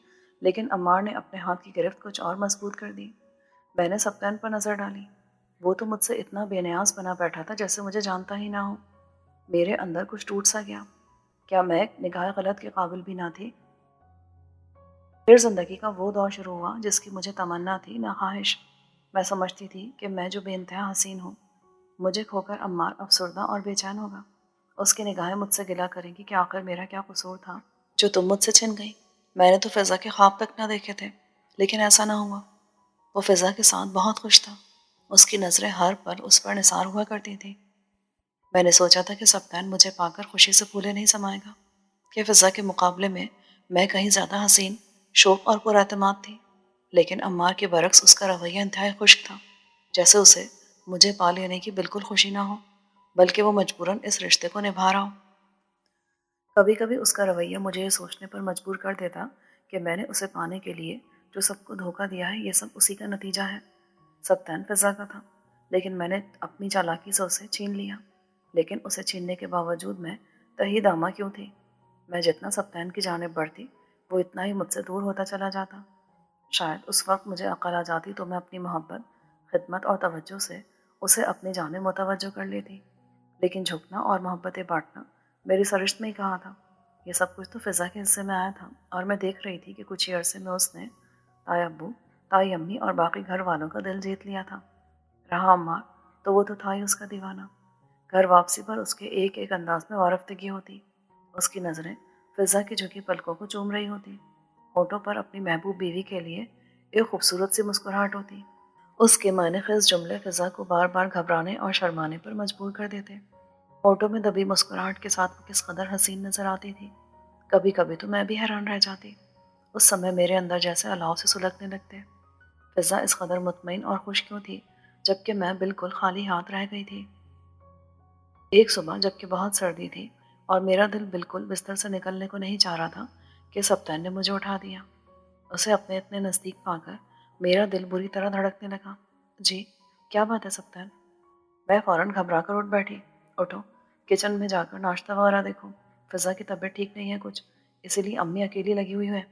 لیکن عمار نے اپنے ہاتھ کی گرفت کچھ اور مضبوط کر دی۔ میں نے سبطین پر نظر ڈالی۔ وہ تو مجھ سے اتنا بے نیاز بنا بیٹھا تھا جیسے مجھے جانتا ہی نہ ہو۔ میرے اندر کچھ ٹوٹ سا گیا۔ کیا میں ایک نگاہ غلط کے قابل بھی نہ تھی؟ پھر زندگی کا وہ دور شروع ہوا جس کی مجھے تمنا تھی نہ خواہش۔ میں سمجھتی تھی کہ میں جو بے انتہا حسین ہوں، مجھے کھو کر عمار افسردہ اور بے چین ہوگا۔ اس کی نگاہیں مجھ سے گلہ کریں گی کہ آخر میرا کیا قصور تھا جو تم مجھ سے چھن گئی۔ میں نے تو فضا کے خواب تک نہ دیکھے تھے، لیکن ایسا نہ ہوا۔ وہ فضا کے ساتھ بہت خوش تھا۔ اس کی نظریں ہر پل اس پر نثار ہوا کرتی تھیں۔ میں نے سوچا تھا کہ سبطین مجھے پا کر خوشی سے پھولے نہیں سمائے گا، کہ فضا کے مقابلے میں کہیں زیادہ حسین، شوق اور پر اعتماد تھی۔ لیکن عمار کے برعکس اس کا رویہ انتہائی خشک تھا، جیسے اسے مجھے پا لینے کی بالکل خوشی نہ ہو، بلکہ وہ مجبوراً اس رشتے کو نبھا رہا ہو۔ کبھی کبھی اس کا رویہ مجھے یہ سوچنے پر مجبور کر دیتا کہ میں نے اسے پانے کے لیے جو سب کو دھوکہ دیا ہے، یہ سب اسی کا نتیجہ ہے۔ سبطین فضا کا تھا، لیکن میں نے اپنی چالاکی سے اسے چھین لیا۔ لیکن اسے چھیننے کے باوجود میں تہی دامہ کیوں تھی؟ میں جتنا سبطین کی جانب بڑھتی، وہ اتنا ہی مجھ سے دور ہوتا چلا جاتا۔ شاید اس وقت مجھے عقل آ جاتی تو میں اپنی محبت، خدمت اور توجہ سے اسے اپنی جانب متوجہ کر لیتی، لیکن جھکنا اور محبتیں بانٹنا میری سرشت میں ہی کہا تھا۔ یہ سب کچھ تو فضا کے حصے میں آیا تھا، اور میں دیکھ رہی تھی کہ کچھ ہی عرصے میں اس نے تائی ابو، تائی امی اور باقی گھر والوں کا دل جیت لیا تھا۔ رہا عمار، تو وہ تو تھا ہی اس کا دیوانہ۔ گھر واپسی پر اس کے ایک ایک انداز میں وارفتگی ہوتی۔ اس کی نظریں فضا کی جھکی پلکوں کو چوم رہی ہوتی، ہونٹوں پر اپنی محبوب بیوی کے لیے ایک خوبصورت سی مسکراہٹ ہوتی۔ اس کے معنی خیز جملے فضا کو بار بار گھبرانے اور شرمانے پر مجبور کر دیتے۔ ہونٹوں میں دبی مسکراہٹ کے ساتھ وہ کس قدر حسین نظر آتی تھی۔ کبھی کبھی تو میں بھی حیران رہ جاتی۔ اس سمے میرے اندر جیسے الاؤ سے سلگنے لگتے۔ فضا اس قدر مطمئن اور خوش کیوں تھی جبکہ میں بالکل خالی ہاتھ رہ گئی تھی؟ ایک صبح جبکہ بہت سردی تھی اور میرا دل بالکل بستر سے نکلنے کو نہیں چاہ رہا تھا کہ سبطین نے مجھے اٹھا دیا۔ اسے اپنے اتنے نزدیک پا کر میرا دل بری طرح دھڑکنے لگا۔ جی، کیا بات ہے سبطین؟ میں فوراً گھبرا کر اٹھ بیٹھی۔ اٹھو، کچن میں جا کر ناشتہ وغیرہ دیکھو۔ فضا کی طبیعت ٹھیک نہیں ہے کچھ، اسی لیے امی اکیلی لگی ہوئی ہے۔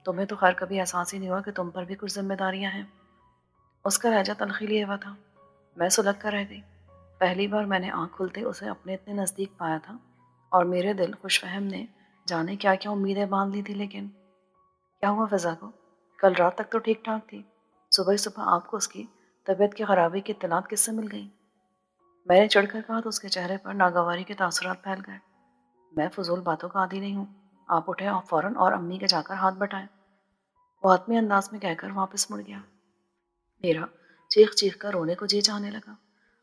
تمہیں تو خیر کبھی احساس ہی نہیں ہوا کہ تم پر بھی کچھ ذمہ داریاں ہیں۔ اس کا لہجہ تلخی لیے ہوا تھا۔ میں سلگ کر رہ گئی۔ پہلی بار میں نے آنکھ کھلتے اسے اپنے اتنے نزدیک پایا تھا، اور میرے دل خوش فہم نے جانے کیا امیدیں باندھ لی تھی۔ لیکن کیا ہوا فضا کو؟ کل رات تک تو ٹھیک ٹھاک تھی۔ صبح صبح آپ کو اس کی طبیعت کی خرابی کی اطلاعات کس سے مل گئی؟ میں نے چڑھ کر کہا تو اس کے چہرے پر ناگواری کے تاثرات پھیل گئے۔ میں فضول باتوں کا عادی نہیں ہوں۔ آپ اٹھے اور فوراً اور امی کے جا کر ہاتھ بٹائے۔ وہ حتمی انداز میں کہہ کر واپس مڑ گیا۔ میرا چیخ چیخ کر رونے کو جی چاہنے لگا۔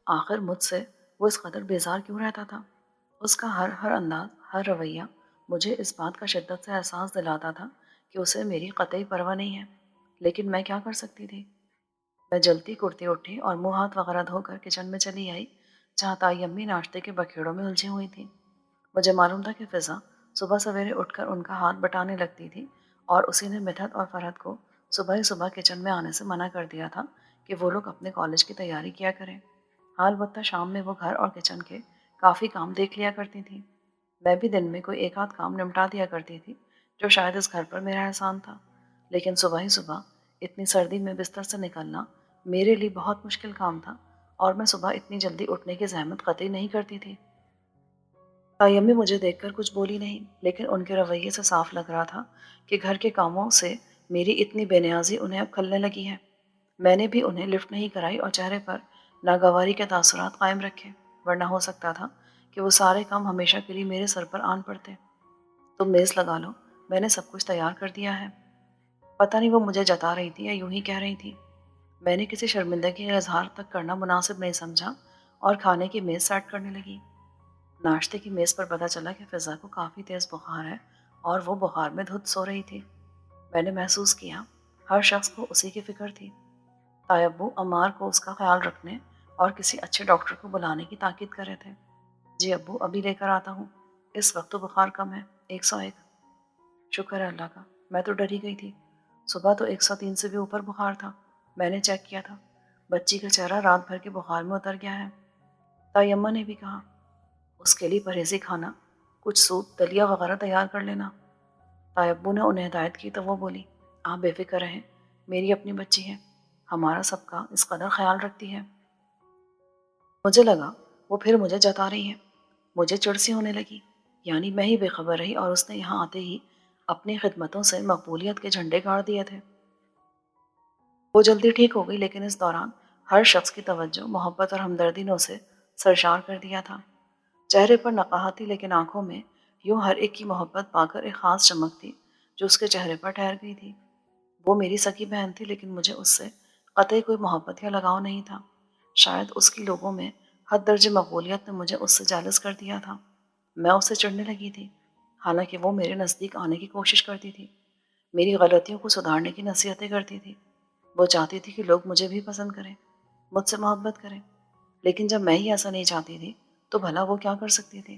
آخر مجھ سے وہ اس قدر بیزار کیوں رہتا تھا؟ اس کا ہر انداز، ہر رویہ مجھے اس بات کا شدت سے احساس دلاتا تھا کہ اسے میری قطعی پرواہ نہیں ہے۔ لیکن میں کیا کر سکتی تھی؟ میں جلتی کرتی اٹھی اور منہ ہاتھ وغیرہ دھو کر کچن میں چلی آئی، جہاں تائی امی ناشتے کے بکھیڑوں میں الجھی ہوئی تھی۔ مجھے معلوم تھا کہ فضا صبح سویرے اٹھ کر ان کا ہاتھ بٹانے لگتی تھی، اور اسی نے مدحت اور فرحت کو صبح ہی صبح کچن میں آنے سے منع کر دیا تھا کہ وہ لوگ اپنے کالج کی تیاری کیا کریں۔ البتہ شام میں وہ گھر اور کچن کے کافی کام دیکھ لیا کرتی تھی۔ میں بھی دن میں کوئی ایک آدھ کام نمٹا دیا کرتی تھی، جو شاید اس گھر پر میرا احسان تھا۔ لیکن صبح ہی صبح اتنی سردی میں بستر سے نکلنا میرے لیے بہت مشکل کام تھا، اور میں صبح اتنی جلدی اٹھنے کی زحمت قطعی نہیں کرتی تھی۔ تائی امی مجھے دیکھ کر کچھ بولی نہیں، لیکن ان کے رویے سے صاف لگ رہا تھا کہ گھر کے کاموں سے میری اتنی بے نیازی انہیں اب کھلنے لگی ہے۔ میں نے بھی انہیں لفٹ نہیں کرائی اور چہرے پر ناگواری کے تاثرات قائم رکھے، ورنہ ہو سکتا تھا کہ وہ سارے کام ہمیشہ کے لیے میرے سر پر آن پڑتے۔ تم میز لگا لو، میں نے سب کچھ تیار کر دیا ہے۔ پتہ نہیں وہ مجھے جتا رہی تھی یا یوں ہی کہہ رہی تھی۔ میں نے کسی شرمندگی کا اظہار تک کرنا مناسب نہیں سمجھا اور کھانے کی میز سیٹ کرنے لگی۔ ناشتے کی میز پر پتہ چلا کہ فضا کو کافی تیز بخار ہے اور وہ بخار میں دھت سو رہی تھی۔ میں نے محسوس کیا ہر شخص کو اسی کی فکر تھی۔ تائی ابو عمار کو اس کا خیال رکھنے اور کسی اچھے ڈاکٹر کو بلانے کی تاکید کر رہے تھے۔ جی ابو، ابھی لے کر آتا ہوں۔ اس وقت تو بخار کم ہے، 101۔ شکر ہے اللہ کا، میں تو ڈر ہی گئی تھی۔ صبح تو 103 سے بھی اوپر بخار تھا۔ میں نے چیک کیا تھا، بچی کا چہرہ رات بھر کے بخار میں اتر گیا ہے۔ تائی اماں نے بھی کہا، اس کے لیے پرہیزی کھانا، کچھ سوپ دلیا وغیرہ تیار کر لینا۔ تائی ابو نے انہیں ہدایت کی تو وہ بولی، آپ بے فکر رہیں، میری اپنی بچی ہے، ہمارا سب کا اس قدر خیال رکھتی ہے۔ مجھے لگا وہ پھر مجھے جتا رہی ہے۔ مجھے چڑ سی ہونے لگی، یعنی میں ہی بے خبر رہی اور اس نے یہاں آتے ہی اپنی خدمتوں سے مقبولیت کے جھنڈے گاڑ دیے تھے۔ وہ جلدی ٹھیک ہو گئی، لیکن اس دوران ہر شخص کی توجہ، محبت اور ہمدردی نے اسے سرشار کر دیا تھا۔ چہرے پر نقاہت تھی، لیکن آنکھوں میں یوں ہر ایک کی محبت پا کر ایک خاص چمک تھی جو اس کے چہرے پر ٹھہر گئی تھی۔ وہ میری سکی بہن تھی، لیکن مجھے اس سے قطعی کوئی محبت یا لگاؤ نہیں تھا۔ شاید اس کی لوگوں میں حد درجے مقبولیت نے مجھے اس سے جالس کر دیا تھا۔ میں اس سے چڑھنے لگی تھی، حالانکہ وہ میرے نزدیک آنے کی کوشش کرتی تھی، میری غلطیوں کو سدھارنے کی نصیحتیں کرتی تھی۔ وہ چاہتی تھی کہ لوگ مجھے بھی پسند کریں، مجھ سے محبت کریں، لیکن جب میں ہی ایسا نہیں چاہتی تھی تو بھلا وہ کیا کر سکتی تھی؟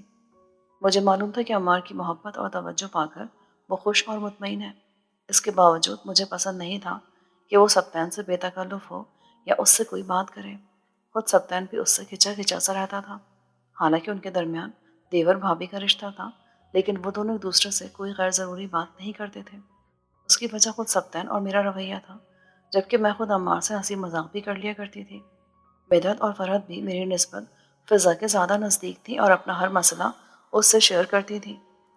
مجھے معلوم تھا کہ عمار کی محبت اور توجہ پا کر وہ خوش اور مطمئن ہے۔ اس کے باوجود مجھے پسند نہیں تھا کہ وہ سبطین سے بے تکلف ہو یا اس سے کوئی بات کرے۔ خود سبطین بھی اس سے کھچا کھچا سا رہتا تھا۔ حالانکہ ان کے درمیان دیور بھابھی کا رشتہ تھا، لیکن وہ دونوں ایک دوسرے سے کوئی غیر ضروری بات نہیں کرتے تھے۔ اس کی وجہ خود سبطین اور میرا رویہ تھا، جبکہ میں خود عمار سے ہنسی مذاق بھی کر لیا کرتی تھی۔ مدحت اور فرحت بھی میری نسبت فضا کے زیادہ نزدیک تھی اور اپنا ہر مسئلہ اس سے شیئر کرتی تھی،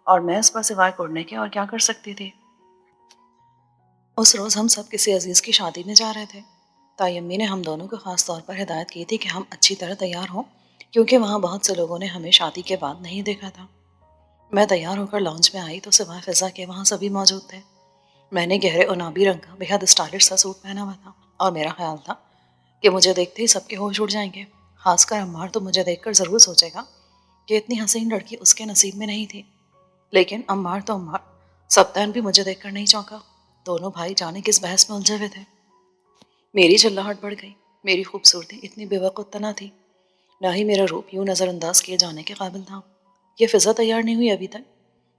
اور میں اس پر سوائے کرنے کے اور کیا کر سکتی تھی؟ اس روز ہم سب کسی عزیز کی شادی میں جا رہے تھے۔ تائی امی نے ہم دونوں کو خاص طور پر ہدایت کی تھی کہ ہم اچھی طرح تیار ہوں، کیونکہ وہاں بہت سے لوگوں نے ہمیں شادی کے بعد نہیں دیکھا تھا۔ میں تیار ہو کر لانچ میں آئی تو سوائے فضا کے وہاں سبھی موجود تھے۔ میں نے گہرے عنابی رنگ کا بے حد اسٹائلش سا سوٹ پہنا ہوا تھا، اور میرا خیال تھا کہ مجھے دیکھتے ہی سب کے ہوش اڑ جائیں گے۔ خاص کر عمار تو مجھے دیکھ کر ضرور سوچے گا کہ اتنی حسین لڑکی اس کے نصیب میں نہیں تھی۔ لیکن عمار تو عمار، سبطین بھی مجھے دیکھ کر نہیں چونکا۔ دونوں بھائی جانے کس بحث میں الجھے ہوئے تھے۔ میری چلاہٹ بڑھ گئی۔ میری خوبصورتی اتنی بے وقت نہ تھی، نہ ہی میرا روپ یوں نظر انداز کیے جانے کے قابل تھا۔ یہ فضا تیار نہیں ہوئی ابھی تک،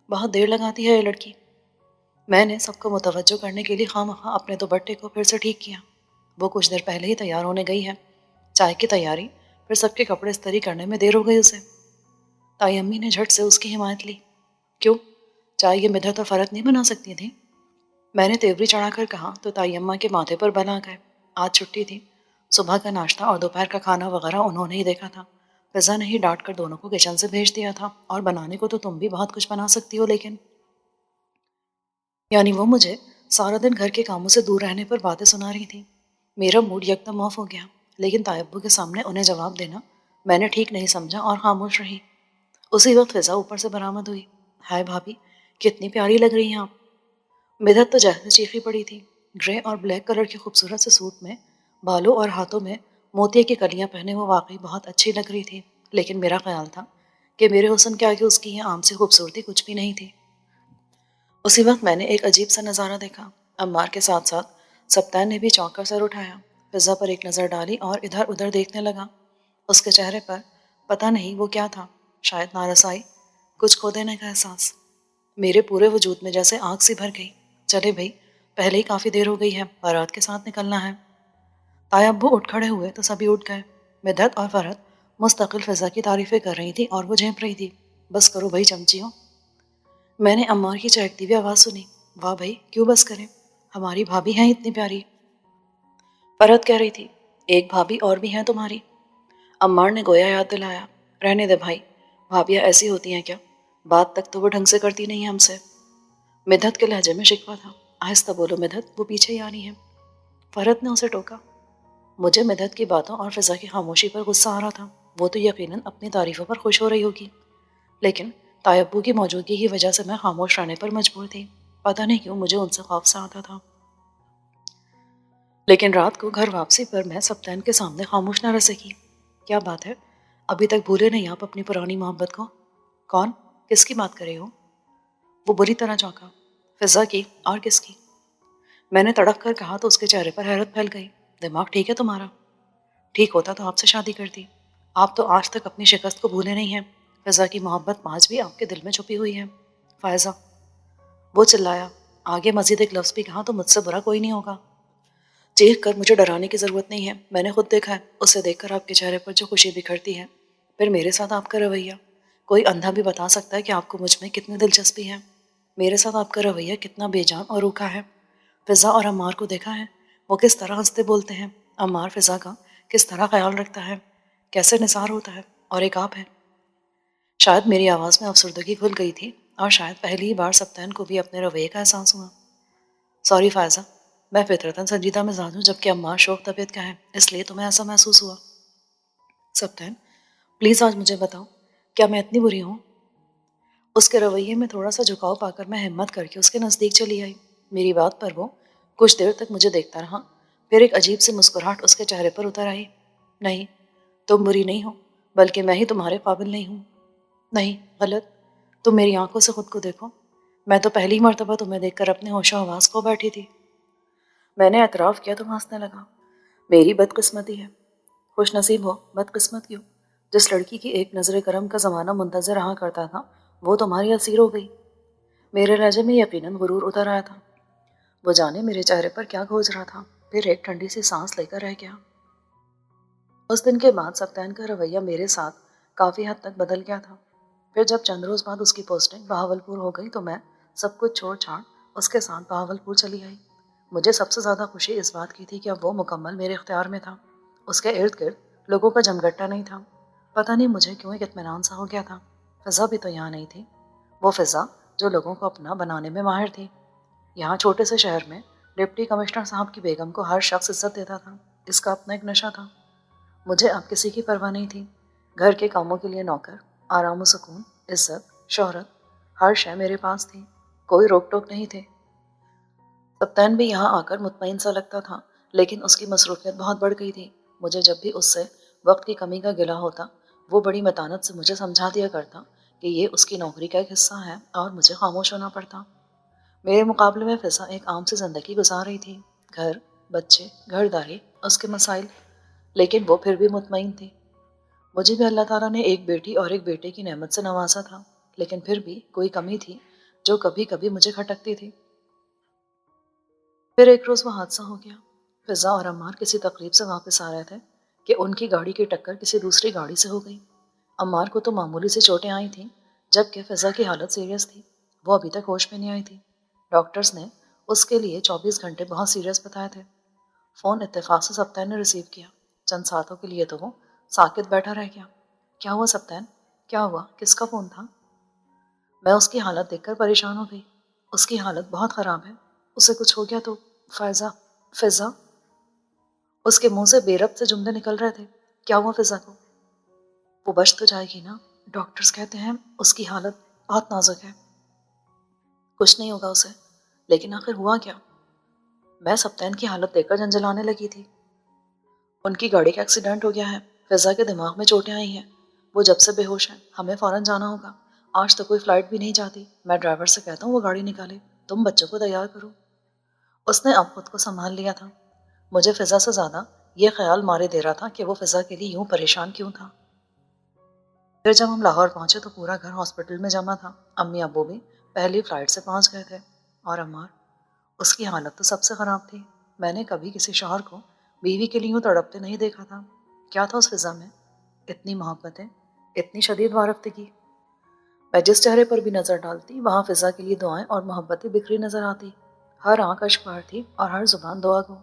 بہت دیر لگاتی ہے یہ لڑکی۔ میں نے سب کو متوجہ کرنے کے لیے خواہ اپنے دوپٹے کو پھر سے ٹھیک کیا۔ وہ کچھ دیر پہلے ہی تیار ہونے گئی ہے۔ چائے کی تیاری، پھر سب کے کپڑے استری کرنے میں دیر ہو گئی اسے۔ تائی امی نے جھٹ سے اس کی حمایت لی۔ کیوں؟ چائے یہ مدحت اور فرحت نہیں بنا سکتی تھی؟ میں نے تیوری چڑھا کر کہا تو تائی اماں کے ماتھے پر بل آ گئے۔ آج چھٹی تھی، صبح کا ناشتہ اور دوپہر کا کھانا وغیرہ انہوں نے ہی دیکھا تھا۔ فضا نے ہی ڈانٹ کر دونوں کو کچن سے بھیج دیا تھا، اور بنانے کو تو تم بھی بہت کچھ بنا سکتی ہو، لیکن یعنی وہ مجھے سارا دن گھر کے کاموں سے دور رہنے پر باتیں سنا رہی تھی۔ میرا موڈ یکدم آف ہو گیا، لیکن تائبو کے سامنے انہیں جواب دینا میں نے ٹھیک نہیں سمجھا اور خاموش رہی۔ اسی وقت فضا اوپر سے برآمد ہوئی۔ ہائے بھابھی، کتنی پیاری لگ رہی ہیں آپ۔ مدحت تو جیسے چیخی پڑی تھی۔ گرے اور بلیک کلر کے خوبصورت سے سوٹ میں بالوں اور ہاتھوں میں موتی کی کلیاں پہنے وہ واقعی بہت اچھی لگ رہی تھی، لیکن میرا خیال تھا کہ میرے حسن کے آگے اس کی یہ عام سی خوبصورتی کچھ بھی نہیں تھی۔ اسی وقت میں نے ایک عجیب سا نظارہ دیکھا۔ عمار کے ساتھ ساتھ سبتین نے بھی چونک کر سر اٹھایا، فضا پر ایک نظر ڈالی اور ادھر ادھر دیکھنے لگا۔ اس کے چہرے پر پتہ نہیں وہ کیا تھا، شاید نارسائی، کچھ کھو دینے کا احساس۔ میرے پورے وجود میں جیسے آگ سی بھر گئی۔ چلے بھائی، پہلے ہی کافی دیر ہو گئی ہے، بارات کے ساتھ نکلنا ہے۔ تایا ابو اٹھ کھڑے ہوئے تو سبھی اٹھ گئے۔ مدحت اور فرحت مستقل فضا کی تعریفیں کر رہی تھی اور وہ جھینپ رہی تھی۔ بس کرو بھائی چمچیوں۔ میں نے عمار کی چہکتی ہوئی آواز سنی۔ واہ بھائی، کیوں بس کریں، ہماری بھابھی ہیں اتنی پیاری۔ فرحت کہہ رہی تھی، ایک بھابھی اور بھی ہیں تمہاری۔ عمار نے گویا یاد دلایا، رہنے دے بھائی، بھابیاں ایسی ہوتی ہیں کیا، بات تک تو وہ ڈھنگ سے کرتی نہیں ہے ہم سے۔ مدحت کے لہجے میں شکوہ تھا۔ آہستہ بولو مدحت، وہ پیچھے ہی آ رہی ہیں۔ فرحت نے اسے ٹوکا۔ مجھے مدحت کی باتوں اور فضا کی خاموشی پر غصہ آ رہا تھا۔ وہ تو یقیناً اپنی تعریفوں پر خوش ہو رہی ہوگی، لیکن تائبو کی موجودگی کی وجہ سے میں خاموش رہنے پر مجبور تھی۔ پتہ نہیں کیوں مجھے ان سے خوف سا آتا تھا۔ لیکن رات کو گھر واپسی پر میں سبتین کے سامنے خاموش نہ رہ سکی۔ کیا بات ہے، ابھی تک بھولے نہیں آپ اپنی پرانی محبت کو؟ کون، کس کی بات کر رہے ہو؟ وہ بری طرح چونکا۔ فضا کی، اور کس کی؟ میں نے تڑپ کر کہا تو اس کے چہرے پر حیرت پھیل گئی۔ دماغ ٹھیک ہے تمہارا؟ ٹھیک ہوتا تو آپ سے شادی کرتی۔ آپ تو آج تک اپنی شکست کو بھولے نہیں ہیں۔ فضا کی محبت آج بھی آپ کے دل میں چھپی ہوئی ہے۔ فائزہ، وہ چلایا۔ آگے مزید ایک لفظ بھی کہا تو مجھ سے برا کوئی نہیں ہوگا۔ چیخ کر مجھے ڈرانے کی ضرورت نہیں ہے، میں نے خود دیکھا ہے۔ اسے دیکھ کر آپ کے چہرے پر جو خوشی بکھرتی ہے، پھر میرے ساتھ آپ کا رویہ، کوئی اندھا بھی بتا سکتا ہے کہ آپ کو مجھ میں کتنی دلچسپی ہے۔ میرے ساتھ آپ کا رویہ کتنا بے جان اور روکھا ہے۔ فضا اور عمار کو دیکھا ہے، وہ کس طرح ہنستے بولتے ہیں۔ عمار فضا کا کس طرح خیال رکھتا ہے، کیسے نثار ہوتا ہے، اور ایک آپ ہے۔ شاید میری آواز میں افسردگی کھل گئی تھی، اور شاید پہلی ہی بار سبتین کو بھی اپنے رویے کا احساس ہوا۔ سوری فائزہ، میں فطرتاً سنجیدہ مزاج ہوں، جبکہ عمار شوق طبیعت کا ہے، اس لیے تمہیں ایسا محسوس ہوا۔ سبتین، پلیز آج مجھے بتاؤ، کیا میں اتنی بری ہوں؟ اس کے رویے میں تھوڑا سا جھکاؤ پا کر میں ہمت کر کے اس کے نزدیک چلی آئی۔ میری بات پر وہ کچھ دیر تک مجھے دیکھتا رہا، پھر ایک عجیب سی مسکراہٹ اس کے چہرے پر اتر آئی۔ نہیں، تم بری نہیں ہو، بلکہ میں ہی تمہارے قابل نہیں ہوں۔ نہیں، غلط، تم میری آنکھوں سے خود کو دیکھو۔ میں تو پہلی مرتبہ تمہیں دیکھ کر اپنے ہوش و حواس کھو بیٹھی تھی۔ میں نے اعتراف کیا تو ہنسنے لگا۔ میری بدقسمتی ہے۔ خوش نصیب ہو، بدقسمت کیوں؟ جس لڑکی کی ایک نظر کرم کا زمانہ منتظر رہا کرتا تھا، وہ تمہاری اسیر ہو گئی۔ میرے لہجے میں یقیناً غرور اتر آیا تھا۔ وہ جانے میرے چہرے پر کیا کھوج رہا تھا، پھر ایک ٹھنڈی سی سانس لے کر رہ گیا۔ اس دن کے بعد سبتین کا رویہ میرے ساتھ کافی حد تک بدل گیا تھا۔ پھر جب چند روز بعد اس کی پوسٹنگ بہاولپور ہو گئی تو میں سب کچھ چھوڑ چھاڑ اس کے ساتھ بہاولپور چلی آئی۔ مجھے سب سے زیادہ خوشی اس بات کی تھی کہ اب وہ مکمل میرے اختیار میں تھا۔ اس کے ارد گرد لوگوں کا جمگٹا نہیں تھا۔ پتہ نہیں مجھے کیوں ایک اطمینان سا ہو گیا تھا۔ فضا بھی تو یہاں نہیں تھی، وہ فضا جو لوگوں کو اپنا بنانے میں ماہر تھی۔ یہاں چھوٹے سے شہر میں ڈپٹی کمشنر صاحب کی بیگم کو ہر شخص عزت دیتا تھا، اس کا اپنا ایک نشہ تھا۔ مجھے اب کسی کی پرواہ نہیں تھی۔ گھر کے کاموں کے لیے نوکر، آرام و سکون، عزت، شہرت، ہر شے میرے پاس تھی، کوئی روک ٹوک نہیں تھے۔ سبتین بھی یہاں آ کر مطمئن سا لگتا تھا، لیکن اس کی مصروفیت بہت بڑھ گئی تھی۔ مجھے جب بھی اس سے وقت کی کمی کا گلہ ہوتا، وہ بڑی متانت سے مجھے سمجھا دیا کرتا کہ یہ اس کی نوکری کا ایک حصہ ہے اور مجھے خاموش ہونا پڑتا۔ میرے مقابلے میں فضا ایک عام سی زندگی گزار رہی تھی، گھر، بچے، گھر داری، اس کے مسائل، لیکن وہ پھر بھی مطمئن تھی۔ مجھے بھی اللہ تعالیٰ نے ایک بیٹی اور ایک بیٹے کی نعمت سے نوازا تھا، لیکن پھر بھی کوئی کمی تھی جو کبھی کبھی مجھے کھٹکتی تھی۔ پھر ایک روز وہ حادثہ ہو گیا۔ فضا اور عمار کسی تقریب سے واپس آ رہے تھے کہ ان کی گاڑی کی ٹکر کسی دوسری گاڑی سے ہو گئی۔ عمار کو تو معمولی سی چوٹیں آئی تھیں، جبکہ فضا کی حالت سیریس تھی، وہ ابھی تک ہوش میں نہیں آئی تھی۔ ڈاکٹرز نے اس کے لیے 24 گھنٹے بہت سیریس بتائے تھے۔ فون اتفاق سے سبتین نے ریسیو کیا۔ چند ساتوں کے لیے تو وہ ساکت بیٹھا رہ گیا۔ کیا ہوا سبتین؟ کیا ہوا؟ کس کا فون تھا؟ میں اس کی حالت دیکھ کر پریشان ہو گئی۔ اس کی حالت بہت خراب ہے، اسے کچھ ہو گیا تو؟ فائزہ، فضا، اس کے منہ سے بے ربط سے جملے نکل رہے تھے۔ کیا ہوا فضا کو؟ وہ بچ تو جائے گی نا؟ ڈاکٹرز کہتے ہیں اس کی حالت بہت نازک ہے، کچھ نہیں ہوگا اسے۔ لیکن آخر ہوا کیا؟ میں سبطین کی حالت دیکھ کر جھنجھلانے لگی تھی۔ ان کی گاڑی کا ایکسیڈنٹ ہو گیا ہے، فضا کے دماغ میں چوٹیں آئی ہیں، وہ جب سے بے ہوش ہے، ہمیں فوراً جانا ہوگا۔ آج تو کوئی فلائٹ بھی نہیں جاتی۔ میں ڈرائیور سے کہتا ہوں وہ گاڑی نکالے، تم بچوں کو تیار کرو۔ اس نے اب خود کو سنبھال لیا تھا۔ مجھے فضا سے زیادہ یہ خیال مارے دے رہا تھا کہ وہ فضا کے لیے یوں پریشان کیوں تھا۔ پھر جب ہم لاہور پہنچے تو پورا گھر ہاسپٹل میں جمع تھا۔ امی ابو بھی پہلی فلائٹ سے پہنچ گئے تھے، اور عمار، اس کی حالت تو سب سے خراب تھی۔ میں نے کبھی کسی شوہر کو بیوی کے لیے یوں تڑپتے نہیں دیکھا تھا۔ کیا تھا اس فضا میں؟ اتنی محبتیں، اتنی شدید وارفتگی۔ میں جس چہرے پر بھی نظر ڈالتی وہاں فضا کے لیے دعائیں اور محبتیں بکھری نظر آتی۔ ہر آنکھ اشک بہر تھی اور ہر زبان دعا گو۔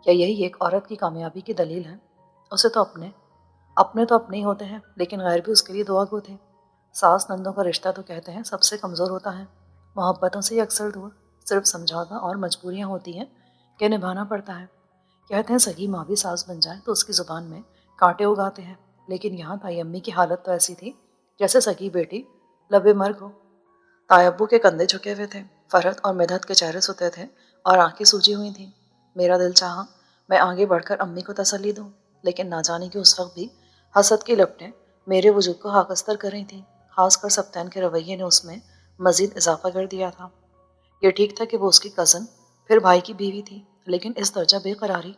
کیا یہی ایک عورت کی کامیابی کی دلیل ہے؟ اسے تو اپنے تو اپنے ہی ہوتے ہیں، لیکن غیر بھی اس کے لیے دعا گو تھے۔ ساس نندوں کا رشتہ تو کہتے ہیں سب سے کمزور ہوتا ہے، محبتوں سے ہی اکثر دور، صرف سمجھوتا اور مجبوریاں ہوتی ہیں کہ نبھانا پڑتا ہے۔ کہتے ہیں سگی ماں بھی ساس بن جائے تو اس کی زبان میں کانٹے اگاتے ہیں، لیکن یہاں تائی امی کی حالت تو ایسی تھی جیسے سگی بیٹی لبے مرگ ہو۔ تائی ابو کے کندھے جھکے ہوئے تھے، فرحت اور مدحت کے چہرے ستے تھے اور آنکھیں سوجی ہوئی تھیں۔ میرا دل چاہا میں آگے بڑھ کر امی کو تسلی دوں، لیکن نہ جانے کہ اس وقت بھی حسد کی لپٹیں میرے وجود کو خاکستر کر رہی تھیں۔ خاص کر سبطین کے رویے نے اس میں مزید اضافہ کر دیا تھا۔ یہ ٹھیک تھا کہ وہ اس کی کزن پھر بھائی کی بیوی تھی، لیکن اس درجہ بے قراری۔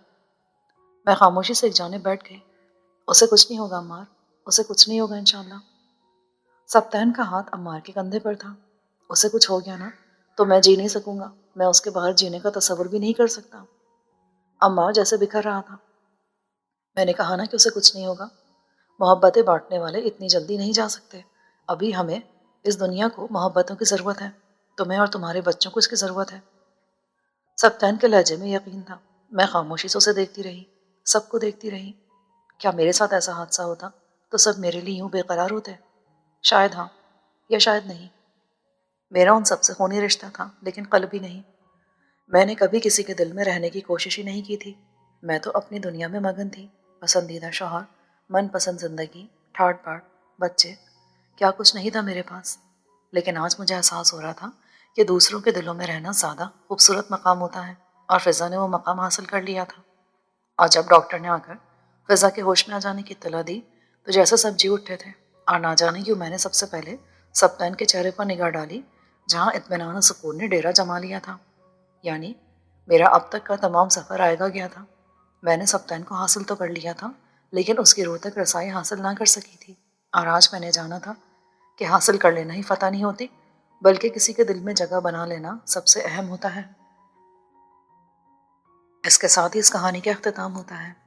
میں خاموشی سے ایک جانب بیٹھ گئی۔ اسے کچھ نہیں ہوگا عمار، اسے کچھ نہیں ہوگا انشاءاللہ۔ سبطین کا ہاتھ عمار کے کندھے پر تھا۔ اسے کچھ ہو گیا نا تو میں جی نہیں سکوں گا، میں اس کے بغیر جینے کا تصور بھی نہیں کر سکتا۔ عمار جیسے بکھر رہا تھا۔ میں نے کہا نا کہ اسے کچھ نہیں ہوگا۔ محبتیں بانٹنے والے اتنی جلدی نہیں جا سکتے۔ ابھی ہمیں اس دنیا کو محبتوں کی ضرورت ہے، تمہیں اور تمہارے بچوں کو اس کی ضرورت ہے۔ سبطین کے لہجے میں یقین تھا۔ میں خاموشی سے اسے دیکھتی رہی، سب کو دیکھتی رہی۔ کیا میرے ساتھ ایسا حادثہ ہوتا تو سب میرے لیے یوں بے قرار ہوتے؟ شاید ہاں، یا شاید نہیں۔ میرا ان سب سے خونی رشتہ تھا، لیکن قلبی نہیں۔ میں نے کبھی کسی کے دل میں رہنے کی کوشش ہی نہیں کی تھی۔ میں تو اپنی دنیا میں مگن تھی، پسندیدہ شوہر، من پسند زندگی، ٹھاٹ باٹ، بچے، کیا کچھ نہیں تھا میرے پاس۔ لیکن آج مجھے احساس ہو رہا تھا کہ دوسروں کے دلوں میں رہنا زیادہ خوبصورت مقام ہوتا ہے، اور فضا نے وہ مقام حاصل کر لیا تھا۔ اور جب ڈاکٹر نے آ کر فضا کے ہوش میں آ جانے کی اطلاع دی تو جیسے سب جی اٹھے تھے، اور نہ جانے کیوں میں نے سب سے پہلے سبطین کے چہرے پر نگاہ ڈالی، جہاں اطمینان و سکون نے ڈیرا جما لیا تھا۔ یعنی میرا اب تک کا تمام سفر آئے گا گیا تھا۔ میں نے سبطین کو حاصل تو کر لیا تھا، لیکن اس کی روح تک رسائی حاصل نہ کر سکی تھی۔ اور آج میں نے جانا تھا کہ حاصل کر لینا ہی فتح نہیں ہوتی، بلکہ کسی کے دل میں جگہ بنا لینا سب سے اہم ہوتا ہے۔ اس کے ساتھ ہی اس کہانی کا اختتام ہوتا ہے۔